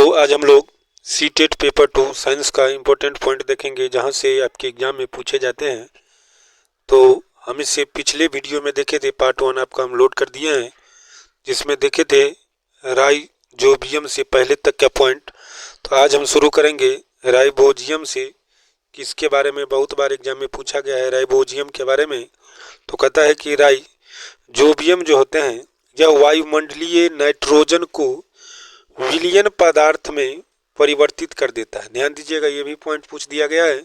तो आज हम लोग सीटेट पेपर 2 साइंस का इम्पोर्टेंट पॉइंट देखेंगे जहां से आपके एग्जाम में पूछे जाते हैं। तो हम इससे पिछले वीडियो में देखे थे, पार्ट 1 आपका हम लोड कर दिए हैं, जिसमें देखे थे राइजोबियम से पहले तक का पॉइंट। तो आज हम शुरू करेंगे राइबोजियम से, किसके बारे में बहुत बार एग्जाम में पूछा गया है राइबोजियम के बारे में। तो कहता है कि राइजोबियम जो होते हैं यह वायुमंडलीय नाइट्रोजन को विलयन पदार्थ में परिवर्तित कर देता है। ध्यान दीजिएगा, ये भी पॉइंट पूछ दिया गया है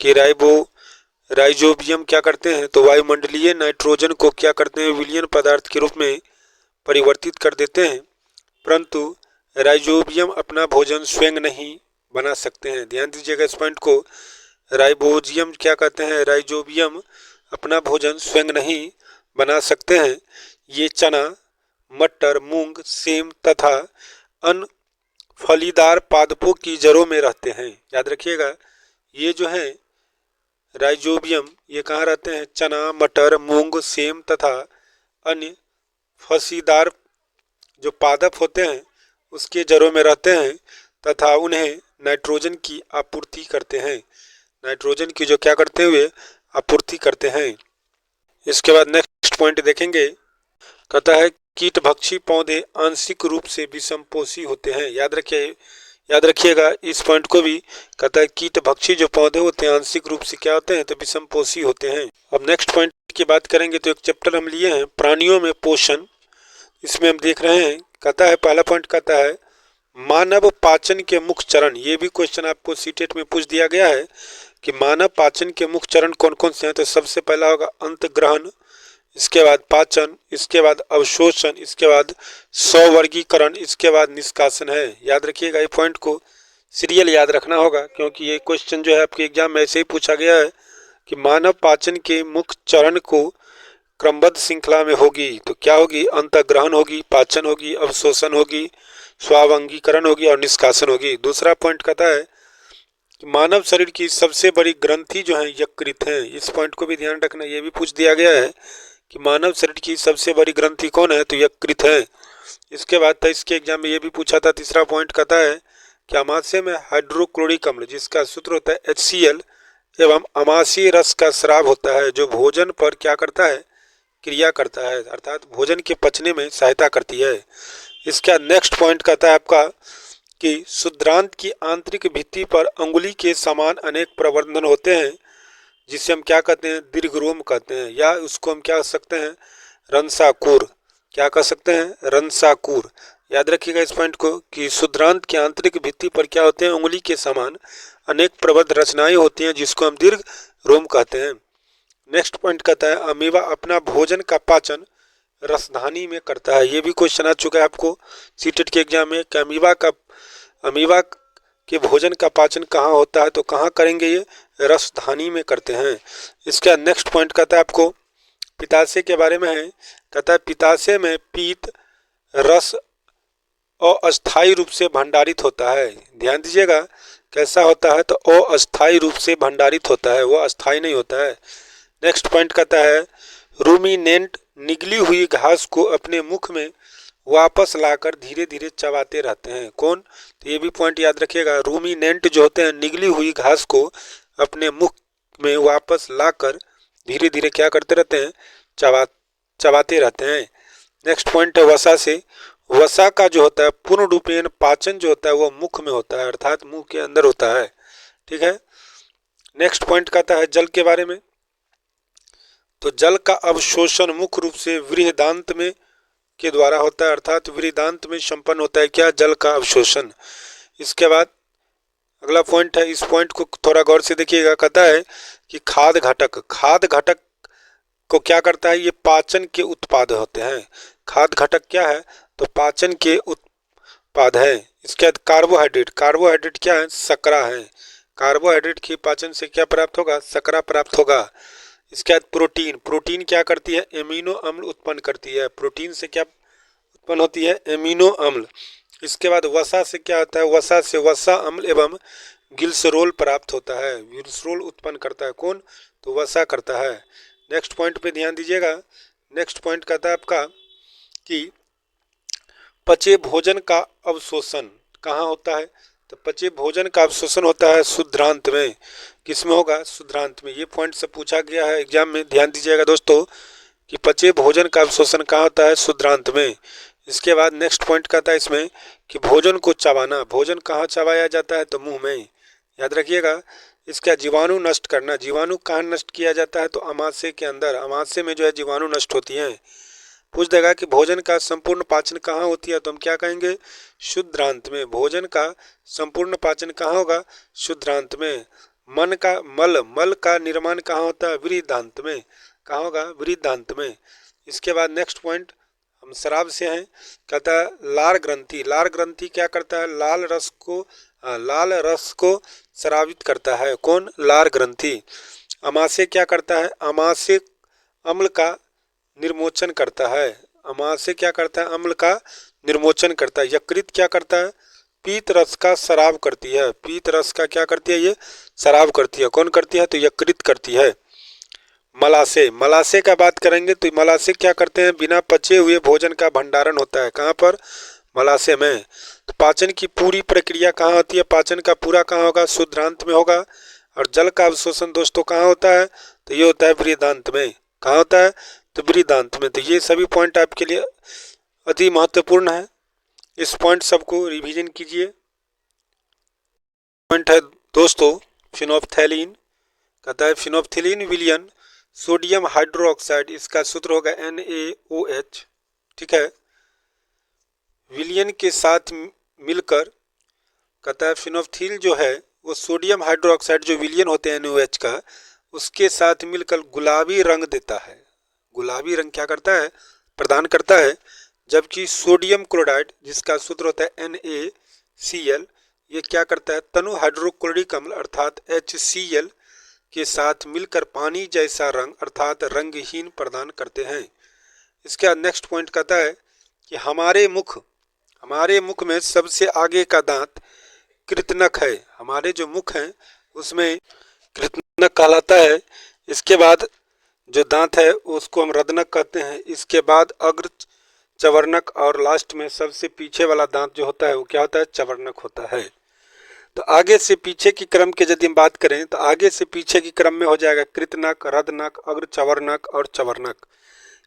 कि राइजोबियम क्या करते हैं, तो वायुमंडलीय नाइट्रोजन को क्या करते हैं, विलयन पदार्थ के रूप में परिवर्तित कर देते हैं। परंतु राइजोबियम अपना भोजन स्वयं नहीं बना सकते हैं। ध्यान दीजिएगा इस पॉइंट को, राइबोजियम क्या कहते हैं, राइजोबियम अपना भोजन स्वयं नहीं बना सकते हैं। ये चना, मटर, मूंग, सेम तथा अन्य फलीदार पादपों की जड़ों में रहते हैं। याद रखिएगा, ये जो है राइजोबियम ये कहाँ रहते हैं, चना, मटर, मूंग, सेम तथा अन्य फलीदार जो पादप होते हैं उसके जड़ों में रहते हैं तथा उन्हें नाइट्रोजन की आपूर्ति करते हैं। नाइट्रोजन की जो क्या करते हुए आपूर्ति करते हैं। इसके बाद नेक्स्ट पॉइंट देखेंगे, कहता है कीटभक्षी पौधे आंशिक रूप से विषमपोषी होते हैं। याद रखिएगा इस पॉइंट को भी, कहता है कीटभक्षी जो पौधे होते हैं आंशिक रूप से क्या होते हैं, तो विषमपोषी होते हैं। अब नेक्स्ट पॉइंट की बात करेंगे तो एक चैप्टर हम लिए हैं प्राणियों में पोषण, इसमें हम देख रहे हैं, कहता है पहला पॉइंट कहता है मानव पाचन के मुख्य चरण। ये भी क्वेश्चन आपको सीटेट में पूछ दिया गया है कि मानव पाचन के मुख्य चरण कौन कौन से हैं। तो सबसे पहला होगा अंतग्रहण, इसके बाद पाचन, इसके बाद अवशोषण, इसके बाद स्ववर्गीकरण, इसके बाद निष्कासन है। याद रखिएगा ये पॉइंट को सीरियल याद रखना होगा, क्योंकि ये क्वेश्चन जो है आपके एग्जाम में ऐसे ही पूछा गया है कि मानव पाचन के मुख्य चरण को क्रमबद्ध श्रृंखला में होगी तो क्या होगी, अंतग्रहण होगी, पाचन होगी, अवशोषण होगी, स्वावंगीकरण होगी और निष्कासन होगी। दूसरा पॉइंट कहता है कि मानव शरीर की सबसे बड़ी ग्रंथि जो है यकृत है। इस पॉइंट को भी ध्यान रखना, ये भी पूछ दिया गया है कि मानव शरीर की सबसे बड़ी ग्रंथि कौन है, तो यकृत है। इसके बाद 23 के एग्जाम में ये भी पूछा था, तीसरा पॉइंट कहता है कि अमाशय में हाइड्रोक्लोरिक अम्ल जिसका सूत्र होता है HCl एवं अमाशय रस का स्राव होता है, जो भोजन पर क्या करता है, क्रिया करता है, अर्थात भोजन के पचने में सहायता करती है। इसका नेक्स्ट पॉइंट कहता है आपका कि शुद्रांत की आंतरिक भित्ति पर अंगुली के समान अनेक प्रवर्धन होते हैं, जिसे हम क्या कहते हैं, दीर्घरोम कहते हैं, या उसको हम क्या कह सकते हैं, रंसाकूर। क्या कह सकते हैं, रंसाकूर। याद रखिएगा इस पॉइंट को कि शुद्रांत की आंतरिक भित्ति पर क्या होते हैं, उंगली के समान अनेक प्रबद्ध रचनाएं होती हैं, जिसको हम दीर्घ रोम कहते हैं। नेक्स्ट पॉइंट कहता है अमीबा अपना भोजन का पाचन रसधानी में करता है। ये भी क्वेश्चन आ चुका है आपको सीटेट के एग्जाम में कि अमीबा के भोजन का पाचन कहाँ होता है, तो कहाँ करेंगे, ये रसधानी में करते हैं। इसका नेक्स्ट पॉइंट कहता है आपको पित्ताशय के बारे में है, कहता है पित्ताशय में पीत रस अस्थायी रूप से भंडारित होता है। ध्यान दीजिएगा कैसा होता है, तो अस्थायी रूप से भंडारित होता है, वो अस्थायी नहीं होता है। नेक्स्ट पॉइंट कहता है रूमिनेंट निगली हुई घास को अपने मुख में वापस लाकर धीरे धीरे चबाते रहते हैं। कौन, तो ये भी पॉइंट याद रखिएगा, रूमिनेंट जो होते हैं निगली हुई घास को अपने मुख में वापस लाकर धीरे धीरे क्या करते रहते हैं, चबाते रहते हैं। नेक्स्ट पॉइंट है वसा से। वसा का जो होता है पूर्ण रूपेण पाचन जो होता है वो मुख में होता है, अर्थात मुंह के अंदर होता है। ठीक है। नेक्स्ट पॉइंट कहता है जल के बारे में, तो जल का अवशोषण मुख्य रूप से वृहदांत में के द्वारा होता है, अर्थात वृहदांत में संपन्न होता है क्या, जल का अवशोषण। इसके बाद अगला पॉइंट है, इस पॉइंट को थोड़ा गौर से देखिएगा, कहता है कि खाद्य घटक को क्या करता है, ये पाचन के उत्पाद होते हैं। खाद्य घटक क्या है, तो पाचन के उत्पाद है। इसके बाद कार्बोहाइड्रेट क्या है, शकरा है। कार्बोहाइड्रेट की पाचन से क्या प्राप्त होगा, शकरा प्राप्त होगा। इसके बाद प्रोटीन क्या करती है, एमिनो अम्ल उत्पन्न करती है। प्रोटीन से क्या उत्पन्न होती है, एमिनो अम्ल। इसके बाद वसा से क्या होता है, वसा से वसा अम्ल एवं ग्लिसरॉल प्राप्त होता है। ग्लिसरॉल उत्पन्न करता है कौन, तो वसा करता है। नेक्स्ट पॉइंट पे ध्यान दीजिएगा, नेक्स्ट पॉइंट कहता है आपका कि पचे भोजन का अवशोषण कहाँ होता है? तो पचे भोजन का अवशोषण होता है शुद्धांत में। किस में होगा? शुद्धांत में। ये पॉइंट से पूछा गया है एग्जाम में, ध्यान दीजिएगा दोस्तों कि पचे भोजन का अवशोषण कहाँ होता है? शुद्धांत में। इसके बाद नेक्स्ट पॉइंट कहता है इसमें कि भोजन को चबाना। भोजन कहाँ चबाया जाता है? तो मुंह में। याद रखिएगा। इसका जीवाणु नष्ट करना। जीवाणु कहाँ नष्ट किया जाता है? तो अमाशय के अंदर। अमाशय में जो है जीवाणु नष्ट होती हैं। पूछ देगा कि भोजन का संपूर्ण पाचन कहाँ होती है? तो हम क्या कहेंगे? शुद्धांत में। भोजन का संपूर्ण पाचन कहाँ होगा? शुद्धांत में। मल का निर्माण कहाँ होता है? वृद्धांत में। कहाँ होगा? वृद्धांत में। इसके बाद नेक्स्ट पॉइंट हम शराब से हैं, कहता है लार ग्रंथि। लार ग्रंथि क्या करता है? लाल रस को स्रावित करता है। कौन? लार ग्रंथि। अमाशय क्या करता है? अमाशय अम्ल का निर्मोचन करता है। अमाशय क्या करता है? अम्ल का निर्मोचन करता है। यकृत क्या करता है? पीत रस का स्राव करती है। पीत रस का क्या करती है? ये स्राव करती है। कौन करती है? तो यकृत करती है। मलाशय का बात करेंगे तो मलाशय क्या करते हैं? बिना पचे हुए भोजन का भंडारण होता है। कहाँ पर? मलाशय में। तो पाचन की पूरी प्रक्रिया कहाँ होती है? पाचन का पूरा कहाँ होगा? शुद्धांत में होगा। और जल का अवशोषण दोस्तों कहाँ होता है? तो ये होता है वृद्धांत में। कहाँ होता है? तो वृद्धांत में। तो ये सभी पॉइंट आपके लिए अति महत्वपूर्ण है। इस पॉइंट सबको रिवीजन कीजिए। पॉइंट है दोस्तों फिनोप्थेलिन। कहता है फिनोप्थेलिन विलयन सोडियम हाइड्रोक्साइड, इसका सूत्र होगा NaOH। ठीक है। विलयन के साथ मिलकर कहता है फिनोप्थील जो है वो सोडियम हाइड्रोक्साइड जो विलयन होते हैं NaOH का, उसके साथ मिलकर गुलाबी रंग देता है। गुलाबी रंग क्या करता है? प्रदान करता है। जबकि सोडियम क्लोराइड जिसका सूत्र होता है NaCl, ये क्या करता है? तनु हाइड्रोक्लोरिक अम्ल अर्थात HCl के साथ मिलकर पानी जैसा रंग अर्थात रंगहीन प्रदान करते हैं। इसके बाद नेक्स्ट पॉइंट कहता है कि हमारे मुख में सबसे आगे का दांत कृतनक है। हमारे जो मुख हैं उसमें कृतनक कहलाता है। इसके बाद जो दांत है उसको हम रदनक कहते हैं। इसके बाद अग्र चवर्णक और लास्ट में सबसे पीछे वाला दांत जो होता है वो क्या होता है? चवर्णक होता है। तो आगे से पीछे की क्रम के यदि हम बात करें तो आगे से पीछे की क्रम में हो जाएगा कृतनक, रदनक, अग्र चवर्णक और चवर्णक।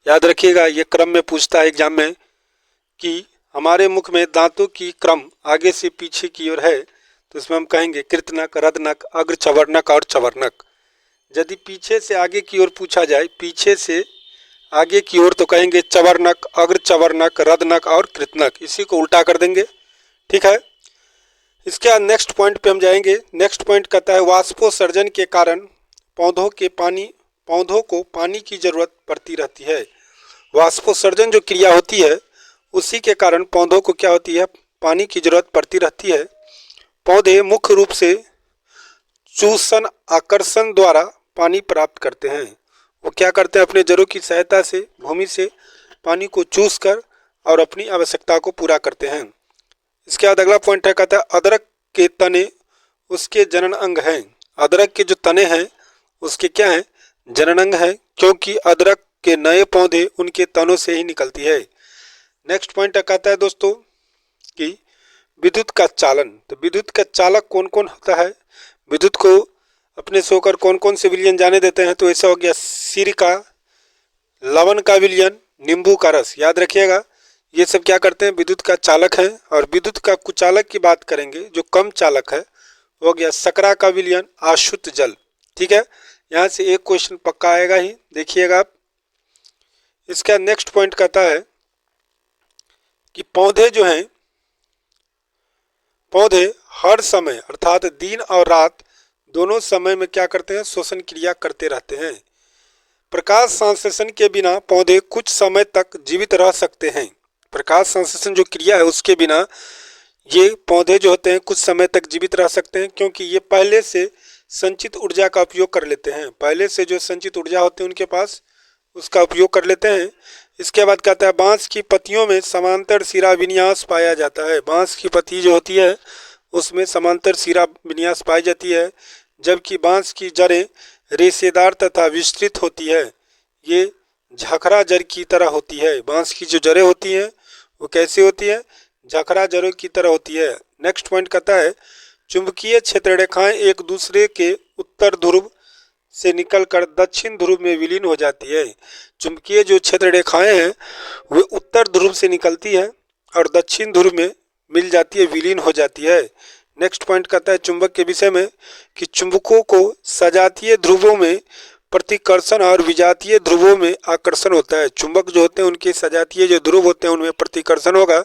याद रखिएगा ये क्रम में पूछता है एग्जाम में कि हमारे मुख में दांतों की क्रम आगे से पीछे की ओर है, तो इसमें हम कहेंगे कृतनक, रदनक, अग्र चवर्णक और चवर्णक। यदि पीछे से आगे की ओर पूछा जाए, पीछे से आगे की ओर, तो कहेंगे चवर्णक, अग्र चवर्णक, रदनक और कृतनक। इसी को उल्टा कर देंगे। ठीक है। इसके बाद नेक्स्ट पॉइंट पे हम जाएंगे। नेक्स्ट पॉइंट कहता है वाष्पोत्सर्जन के कारण पौधों को पानी की जरूरत पड़ती रहती है। वाष्पोत्सर्जन जो क्रिया होती है उसी के कारण पौधों को क्या होती है? पानी की जरूरत पड़ती रहती है। पौधे मुख्य रूप से चूषण आकर्षण द्वारा पानी प्राप्त करते हैं। वो क्या करते हैं? अपने जड़ों की सहायता से भूमि से पानी को चूस कर और अपनी आवश्यकता को पूरा करते हैं। इसके बाद अगला पॉइंट है, कहता है अदरक के तने उसके जनन अंग हैं। अदरक के जो तने हैं उसके क्या हैं? जनन अंग है, क्योंकि अदरक के नए पौधे उनके तनों से ही निकलती है। नेक्स्ट पॉइंट कहता है दोस्तों कि विद्युत का चालन। तो विद्युत का चालक कौन कौन होता है? विद्युत को अपने से होकर कौन कौन से विलयन जाने देते हैं? तो ऐसा हो गया सिरका, लवण का विलयन, नींबू का रस। याद रखिएगा ये सब क्या करते हैं? विद्युत का चालक है। और विद्युत का कुचालक की बात करेंगे जो कम चालक है, हो गया सकरा का विलयन, आशुत जल। ठीक है। यहाँ से एक क्वेश्चन पक्का आएगा ही, देखिएगा आप। इसका नेक्स्ट पॉइंट कहता है कि पौधे जो हैं, पौधे हर समय अर्थात दिन और रात दोनों समय में क्या करते हैं? श्वसन क्रिया करते रहते हैं। प्रकाश संश्लेषण के बिना पौधे कुछ समय तक जीवित रह सकते हैं। प्रकाश संश्लेषण जो क्रिया है उसके बिना ये पौधे जो होते हैं कुछ समय तक जीवित रह सकते हैं, क्योंकि ये पहले से संचित ऊर्जा का उपयोग कर लेते हैं। पहले से जो संचित ऊर्जा होती है उनके पास, उसका उपयोग कर लेते हैं। इसके बाद कहता है बांस की पत्तियों में समांतर सिरा विन्यास पाया जाता है। बांस की पत्ती जो होती है उसमें समांतर सिरा विन्यास पाई जाती है, जबकि बांस की जड़ें रेशेदार तथा विस्तृत होती है। ये झखरा जड़ की तरह होती है। बांस की जो जड़ें होती हैं वो कैसी होती है? झखरा जरों की तरह होती है। नेक्स्ट पॉइंट कहता है चुंबकीय क्षेत्र रेखाएं एक दूसरे के उत्तर ध्रुव से निकलकर दक्षिण ध्रुव में विलीन हो जाती है। चुंबकीय जो क्षेत्र रेखाएं हैं वे उत्तर ध्रुव से निकलती है और दक्षिण ध्रुव में मिल जाती है, विलीन हो जाती है। नेक्स्ट पॉइंट कहता है चुंबक के विषय में कि चुंबकों को सजातीय ध्रुवों में प्रतिकर्षण और विजातीय ध्रुवों में आकर्षण होता है। चुंबक जो होते हैं उनके सजातीय जो ध्रुव होते हैं उनमें प्रतिकर्षण होगा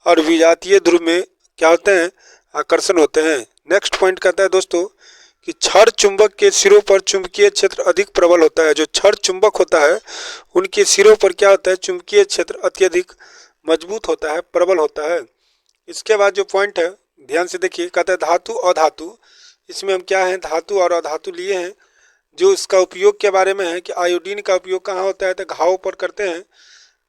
और विजातीय ध्रुव में क्या होते हैं, आकर्षण होते हैं। नेक्स्ट पॉइंट कहता है दोस्तों कि क्षण चुंबक के सिरों पर चुंबकीय क्षेत्र अधिक प्रबल होता है। जो क्षण चुंबक होता है उनके सिरों पर क्या होता है, चुंबकीय क्षेत्र अत्यधिक मजबूत होता है, प्रबल होता है। इसके बाद जो पॉइंट है ध्यान से देखिए, कहता है धातु अधातु। इसमें हम क्या है, धातु और अधातु लिए हैं। जो इसका उपयोग के बारे में है कि आयोडीन का उपयोग कहाँ होता है, तो घाव पर करते हैं।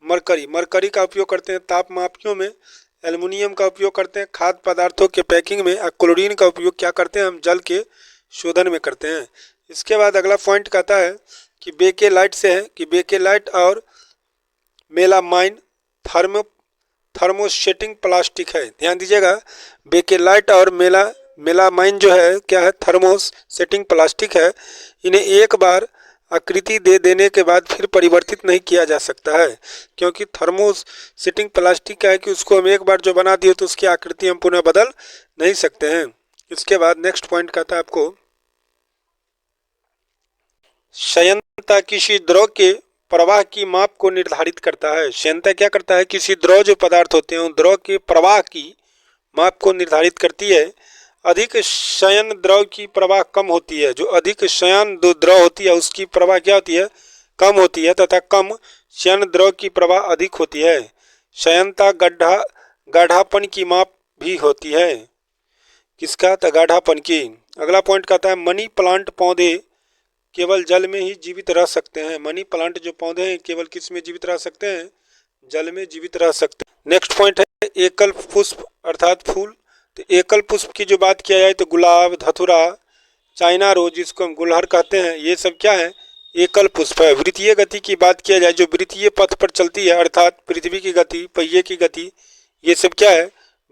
मरकरी का उपयोग करते हैं ताप मापियों में। एल्युमिनियम का उपयोग करते हैं खाद्य पदार्थों के पैकिंग में। और क्लोरीन का उपयोग क्या करते हैं, हम जल के शोधन में करते हैं। इसके बाद अगला पॉइंट कहता है कि बेकेलाइट से है कि बेकेलाइट और मेलामाइन थर्मोसेटिंग प्लास्टिक है। ध्यान दीजिएगा, बेकेलाइट और मेलामाइन जो है क्या है, थर्मोसेटिंग प्लास्टिक है। इन्हें एक बार आकृति दे देने के बाद फिर परिवर्तित नहीं किया जा सकता है, क्योंकि थर्मोसेटिंग प्लास्टिक का है कि उसको हम एक बार जो बना दिए तो उसकी आकृति हम पुनः बदल नहीं सकते हैं। इसके बाद नेक्स्ट पॉइंट कहता है आपको संयंत्र किसी द्रव के प्रवाह की माप को निर्धारित करता है। संयंत्र क्या करता है, किसी द्रव जो पदार्थ होते हैं उन द्रव के प्रवाह की माप को निर्धारित करती है। अधिक शयन द्रव की प्रवाह कम होती है। जो अधिक शयन द्रव होती है उसकी प्रवाह क्या होती है, कम होती है, तथा कम शयन द्रव की प्रवाह अधिक होती है। शयनता गाढ़ापन की माप भी होती है। किसका, तो गाढ़ापन की। अगला पॉइंट कहता है मनी प्लांट पौधे केवल जल में ही जीवित रह सकते हैं। मनी प्लांट जो पौधे हैं केवल किस में जीवित रह सकते हैं, जल में जीवित रह सकते हैं। नेक्स्ट पॉइंट है एकल पुष्प अर्थात फूल। तो एकल पुष्प की जो बात किया जाए तो गुलाब, धतूरा, चाइना रोज जिसको हम गुलहर कहते हैं, ये सब क्या है, एकल पुष्प है। वृत्तीय गति की बात किया जाए, जो वृत्तीय पथ पर चलती है अर्थात पृथ्वी की गति, पहिए की गति, ये सब क्या है,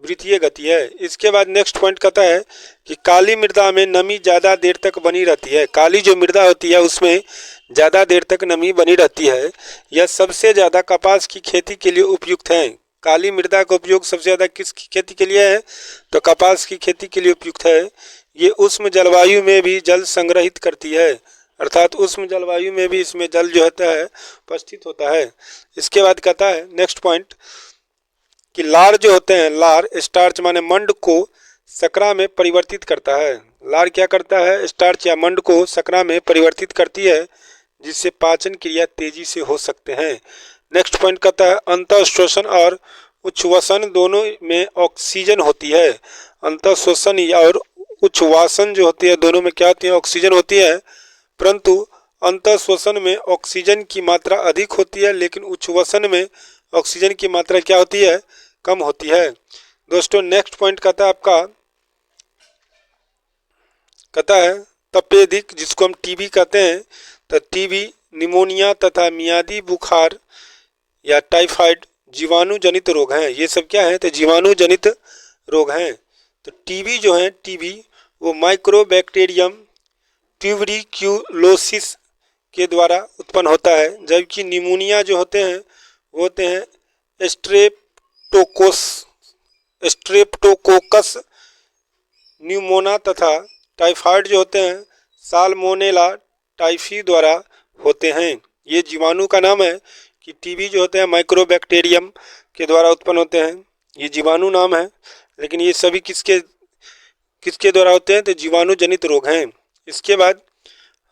वृत्तीय गति है। इसके बाद नेक्स्ट पॉइंट कहता है कि काली मृदा में नमी ज़्यादा देर तक बनी रहती है। काली जो मृदा होती है उसमें ज़्यादा देर तक नमी बनी रहती है। यह सबसे ज़्यादा कपास की खेती के लिए उपयुक्त है। काली मृदा का उपयोग सबसे ज़्यादा किस खेती के लिए है, तो कपास की खेती के लिए उपयुक्त है। ये उष्ण जलवायु में भी जल संग्रहित करती है, अर्थात उष्ण जलवायु में भी इसमें जल जो होता है उपस्थित होता है। इसके बाद कहता है नेक्स्ट पॉइंट कि लार जो होते हैं, लार स्टार्च माने मंड को शकरा में परिवर्तित करता है। लार क्या करता है, स्टार्च या मंड को शकरा में परिवर्तित करती है, जिससे पाचन क्रिया तेजी से हो सकते हैं। नेक्स्ट पॉइंट कहता है अंतःश्वसन और उच्छ्वसन दोनों में ऑक्सीजन होती है। अंतःश्वसन और उच्छ्वासन जो होती है दोनों में क्या होती है, ऑक्सीजन होती है। परंतु अंतःश्वसन में ऑक्सीजन की मात्रा अधिक होती है, लेकिन उच्छ्वसन में ऑक्सीजन की मात्रा क्या होती है, कम होती है। दोस्तों नेक्स्ट पॉइंट कहता है आपका, कहता है तपेदिक जिसको हम टीबी कहते हैं। तो टीबी, निमोनिया तथा मियादी बुखार या टाइफाइड जीवाणु जनित रोग हैं। ये सब क्या है, तो जीवाणु जनित रोग हैं। तो टीबी जो है, टीबी वो माइक्रोबैक्टीरियम ट्यूबरिक्यूलोसिस के द्वारा उत्पन्न होता है, जबकि निमोनिया जो होते हैं वो होते हैं स्ट्रेप्टोकोकस न्यूमोना तथा टाइफाइड जो होते हैं साल्मोनेला टाइफी द्वारा होते हैं। ये जीवाणु का नाम है कि टीबी जो होते हैं माइक्रोबैक्टीरियम के द्वारा उत्पन्न होते हैं, ये जीवाणु नाम है। लेकिन ये सभी किसके द्वारा होते हैं, तो जीवाणु जनित रोग हैं। इसके बाद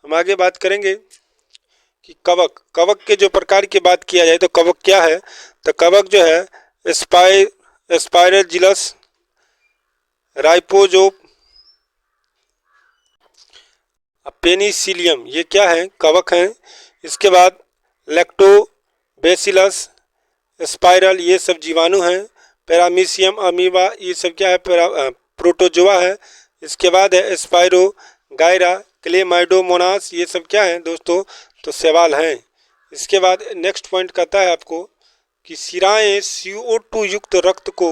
हम आगे बात करेंगे कि कवक के जो प्रकार की बात किया जाए तो कवक क्या है, तो कवक जो है स्पाइरोजिलस, राइपोजोप, पेनिसिलियम, ये क्या है, कवक हैं। इसके बाद लैक्टोबैसिलस, स्पाइरल, ये सब जीवाणु हैं। पैरामीशियम, अमीबा, ये सब क्या है, प्रोटोजोआ है। इसके बाद है स्पाइरो गायरा, क्लेमाइडोमोनास, ये सब क्या है दोस्तों, तो शैवाल हैं। इसके बाद नेक्स्ट पॉइंट कहता है आपको कि शिराएं CO2 युक्त रक्त को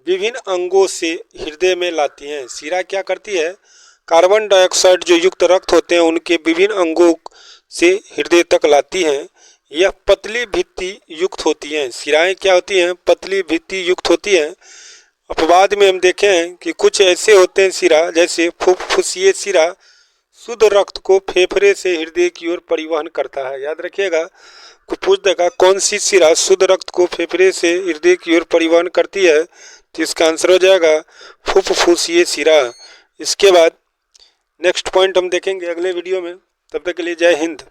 विभिन्न अंगों से हृदय में लाती हैं। शिरा क्या करती है, कार्बन डाइऑक्साइड जो युक्त रक्त होते हैं उनके विभिन्न अंगों से हृदय तक लाती हैं। यह पतली भित्ति युक्त होती हैं। शिराएं क्या होती हैं, पतली भित्ति युक्त होती हैं। अपवाद में हम देखें हैं कि कुछ ऐसे होते हैं शिरा, जैसे फुफ्फुसीय शिरा शुद्ध रक्त को फेफड़े से हृदय की ओर परिवहन करता है। याद रखिएगा, कुछ पूछ देगा कौन सी शिरा शुद्ध रक्त को फेफड़े से हृदय की ओर परिवहन करती है, तो इसका आंसर हो जाएगा फुफ्फुसीय शिरा। इसके बाद नेक्स्ट पॉइंट हम देखेंगे अगले वीडियो में। तब तक के लिए जय हिंद।